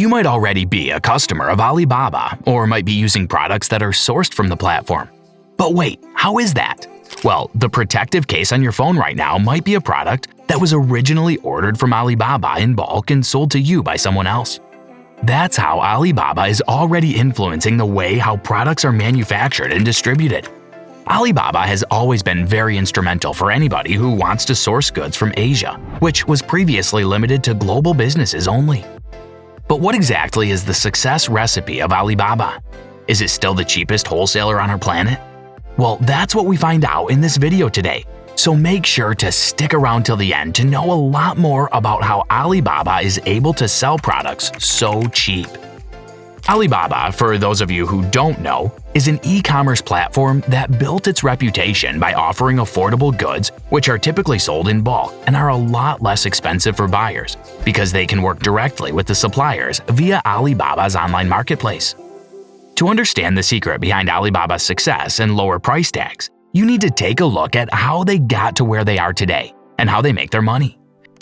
You might already be a customer of Alibaba or might be using products that are sourced from the platform. But wait, how is that? Well, the protective case on your phone right now might be a product that was originally ordered from Alibaba in bulk and sold to you by someone else. That's how Alibaba is already influencing the way how products are manufactured and distributed. Alibaba has always been very instrumental for anybody who wants to source goods from Asia, which was previously limited to global businesses only. But what exactly is the success recipe of Alibaba? Is it still the cheapest wholesaler on our planet? Well, that's what we find out in this video today, so make sure to stick around till the end to know a lot more about how Alibaba is able to sell products so cheap. Alibaba, for those of you who don't know, is an e-commerce platform that built its reputation by offering affordable goods which are typically sold in bulk and are a lot less expensive for buyers because they can work directly with the suppliers via Alibaba's online marketplace. To understand the secret behind Alibaba's success and lower price tags, you need to take a look at how they got to where they are today and how they make their money.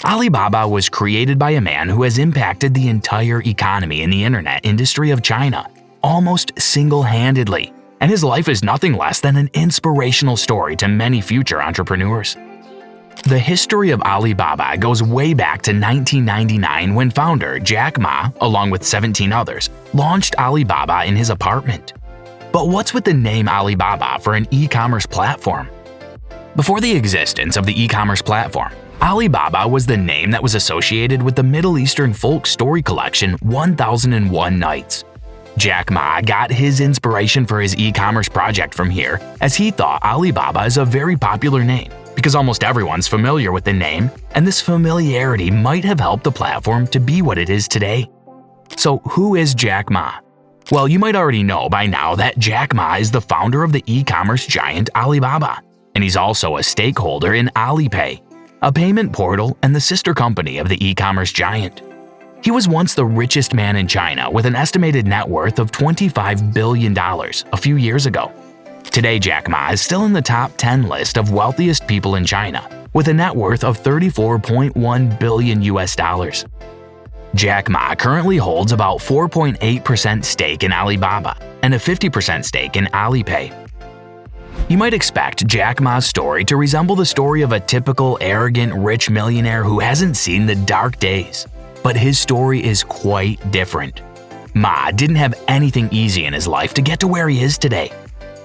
Alibaba was created by a man who has impacted the entire economy in the internet industry of China almost single-handedly, and his life is nothing less than an inspirational story to many future entrepreneurs. The history of Alibaba goes way back to 1999 when founder Jack Ma, along with 17 others, launched Alibaba in his apartment. But what's with the name Alibaba for an e-commerce platform? Before the existence of the e-commerce platform, Alibaba was the name that was associated with the Middle Eastern folk story collection 1001 Nights. Jack Ma got his inspiration for his e-commerce project from here, as he thought Alibaba is a very popular name because almost everyone's familiar with the name, and this familiarity might have helped the platform to be what it is today. So who is Jack Ma? Well, you might already know by now that Jack Ma is the founder of the e-commerce giant Alibaba, and he's also a stakeholder in Alipay, a payment portal and the sister company of the e-commerce giant. He was once the richest man in China with an estimated net worth of $25 billion a few years ago. Today, Jack Ma is still in the top 10 list of wealthiest people in China with a net worth of $34.1 billion. Jack Ma currently holds about 4.8% stake in Alibaba and a 50% stake in Alipay. You might expect Jack Ma's story to resemble the story of a typical arrogant rich millionaire who hasn't seen the dark days, but his story is quite different. Ma didn't have anything easy in his life to get to where he is today.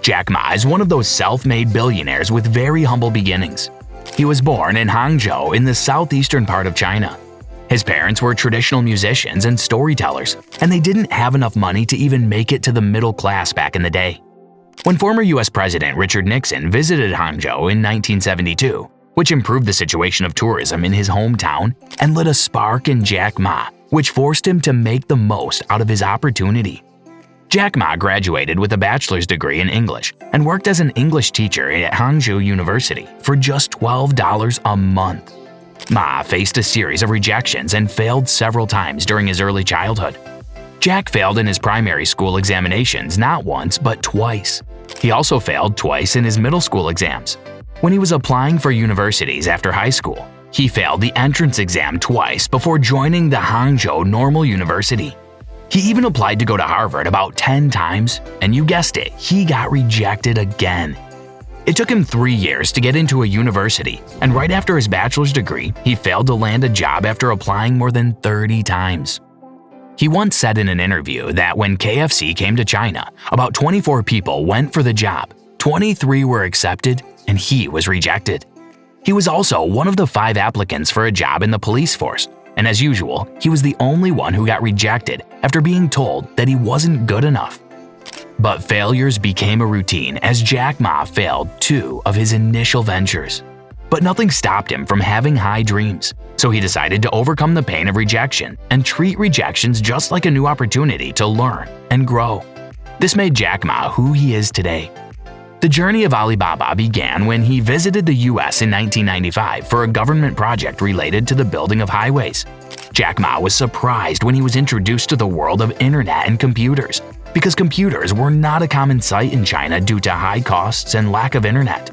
Jack Ma is one of those self-made billionaires with very humble beginnings. He was born in Hangzhou in the southeastern part of China. His parents were traditional musicians and storytellers, and they didn't have enough money to even make it to the middle class back in the day. When former US President Richard Nixon visited Hangzhou in 1972, which improved the situation of tourism in his hometown and lit a spark in Jack Ma, which forced him to make the most out of his opportunity. Jack Ma graduated with a bachelor's degree in English and worked as an English teacher at Hangzhou University for just $12 a month. Ma faced a series of rejections and failed several times during his early childhood. Jack failed in his primary school examinations not once but twice. He also failed twice in his middle school exams. When he was applying for universities after high school, he failed the entrance exam twice before joining the Hangzhou Normal University. He even applied to go to Harvard about 10 times, and you guessed it, he got rejected again. It took him 3 years to get into a university, and right after his bachelor's degree, he failed to land a job after applying more than 30 times. He once said in an interview that when KFC came to China, about 24 people went for the job, 23 were accepted, and he was rejected. He was also one of the 5 applicants for a job in the police force, and as usual, he was the only one who got rejected after being told that he wasn't good enough. But failures became a routine as Jack Ma failed 2 of his initial ventures. But nothing stopped him from having high dreams, so he decided to overcome the pain of rejection and treat rejections just like a new opportunity to learn and grow. This made Jack Ma who he is today. The journey of Alibaba began when he visited the US in 1995 for a government project related to the building of highways. Jack Ma was surprised when he was introduced to the world of internet and computers, because computers were not a common sight in China due to high costs and lack of internet.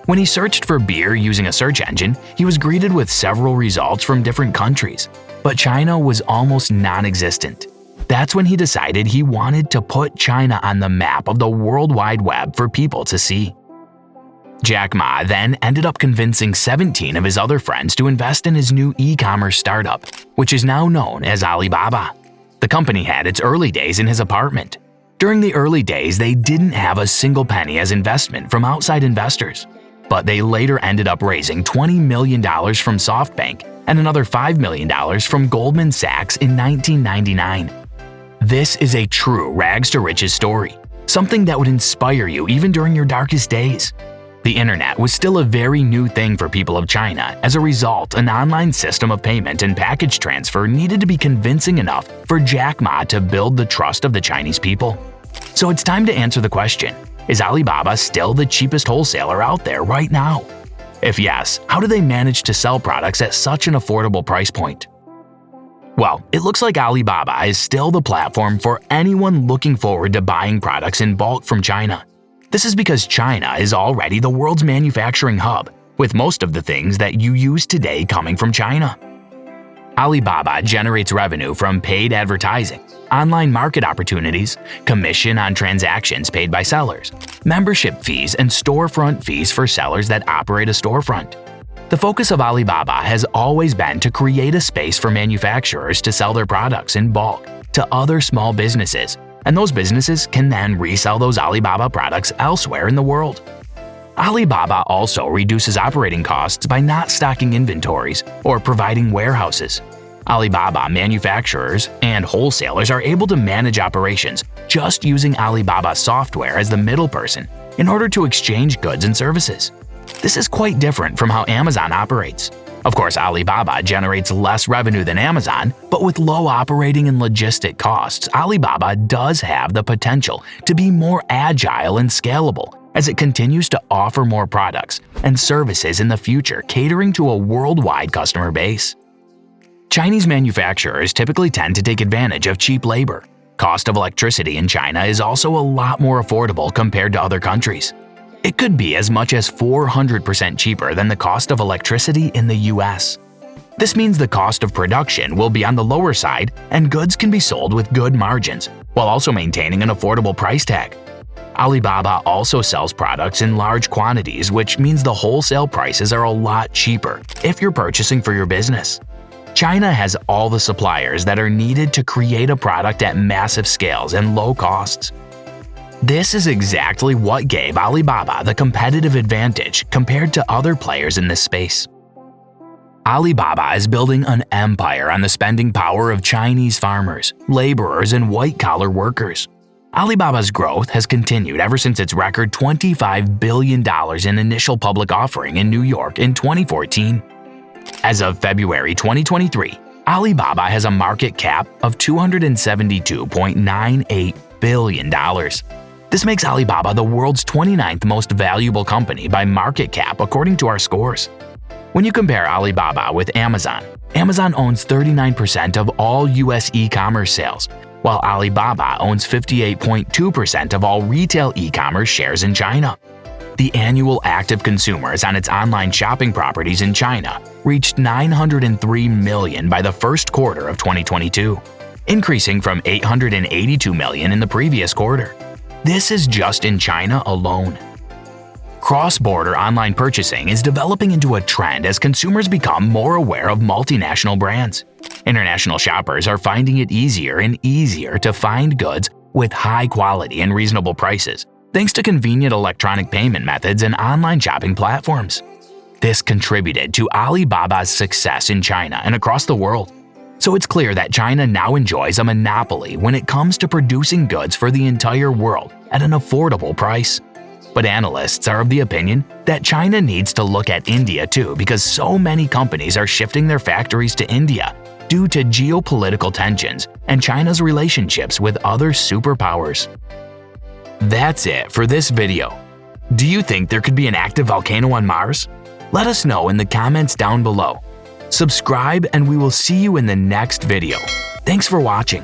When he searched for beer using a search engine, he was greeted with several results from different countries, but China was almost non-existent. That's when he decided he wanted to put China on the map of the World Wide Web for people to see. Jack Ma then ended up convincing 17 of his other friends to invest in his new e-commerce startup, which is now known as Alibaba. The company had its early days in his apartment. During the early days, they didn't have a single penny as investment from outside investors, but they later ended up raising $20 million from SoftBank and another $5 million from Goldman Sachs in 1999. This is a true rags to riches story, something that would inspire you even during your darkest days. The internet was still a very new thing for people of China. As a result, an online system of payment and package transfer needed to be convincing enough for Jack Ma to build the trust of the Chinese people. So it's time to answer the question, is Alibaba still the cheapest wholesaler out there right now? If yes, how do they manage to sell products at such an affordable price point? Well, it looks like Alibaba is still the platform for anyone looking forward to buying products in bulk from China. This is because China is already the world's manufacturing hub, with most of the things that you use today coming from China. Alibaba generates revenue from paid advertising, online market opportunities, commission on transactions paid by sellers, membership fees, and storefront fees for sellers that operate a storefront. The focus of Alibaba has always been to create a space for manufacturers to sell their products in bulk to other small businesses, and those businesses can then resell those Alibaba products elsewhere in the world. Alibaba also reduces operating costs by not stocking inventories or providing warehouses. Alibaba manufacturers and wholesalers are able to manage operations just using Alibaba software as the middle person in order to exchange goods and services. This is quite different from how Amazon operates. Of course, Alibaba generates less revenue than Amazon, but with low operating and logistic costs, Alibaba does have the potential to be more agile and scalable as it continues to offer more products and services in the future, catering to a worldwide customer base. Chinese manufacturers typically tend to take advantage of cheap labor. Cost of electricity in China is also a lot more affordable compared to other countries. It could be as much as 400% cheaper than the cost of electricity in the US. This means the cost of production will be on the lower side and goods can be sold with good margins, while also maintaining an affordable price tag. Alibaba also sells products in large quantities, which means the wholesale prices are a lot cheaper if you're purchasing for your business. China has all the suppliers that are needed to create a product at massive scales and low costs. This is exactly what gave Alibaba the competitive advantage compared to other players in this space. Alibaba is building an empire on the spending power of Chinese farmers, laborers, and white-collar workers. Alibaba's growth has continued ever since its record $25 billion in initial public offering in New York in 2014. As of February 2023, Alibaba has a market cap of $272.98 billion. This makes Alibaba the world's 29th most valuable company by market cap according to our scores. When you compare Alibaba with Amazon, Amazon owns 39% of all US e-commerce sales, while Alibaba owns 58.2% of all retail e-commerce shares in China. The annual active consumers on its online shopping properties in China reached 903 million by the first quarter of 2022, increasing from 882 million in the previous quarter. This is just in China alone. Cross-border online purchasing is developing into a trend as consumers become more aware of multinational brands. International shoppers are finding it easier and easier to find goods with high quality and reasonable prices, thanks to convenient electronic payment methods and online shopping platforms. This contributed to Alibaba's success in China and across the world. So it's clear that China now enjoys a monopoly when it comes to producing goods for the entire world at an affordable price. But analysts are of the opinion that China needs to look at India too, because so many companies are shifting their factories to India due to geopolitical tensions and China's relationships with other superpowers. That's it for this video. Do you think there could be an active volcano on Mars? Let us know in the comments down below. Subscribe and we will see you in the next video. Thanks for watching.